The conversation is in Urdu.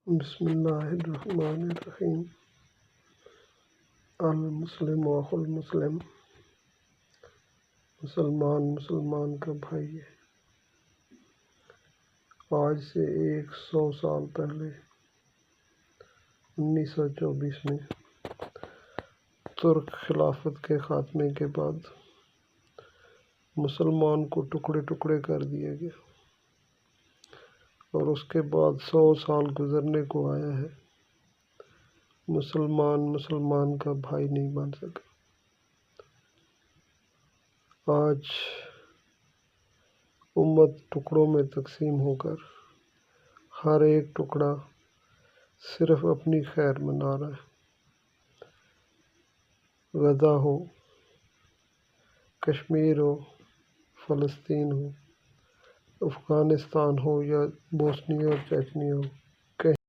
بسم اللہ الرحمن الرحیم۔ المسلم اخو المسلم، مسلمان مسلمان کا بھائی ہے۔ آج سے 100 سال پہلے 1924 میں ترک خلافت کے خاتمے کے بعد مسلمان کو ٹکڑے ٹکڑے کر دیا گیا، اور اس کے بعد 100 سال گزرنے کو آیا ہے، مسلمان مسلمان کا بھائی نہیں بن سکا۔ آج امت ٹکڑوں میں تقسیم ہو کر ہر ایک ٹکڑا صرف اپنی خیر منا رہا ہے۔ غزہ ہو، کشمیر ہو، فلسطین ہو، افغانستان ہو یا بوسنیا اور چیچنیا ہو،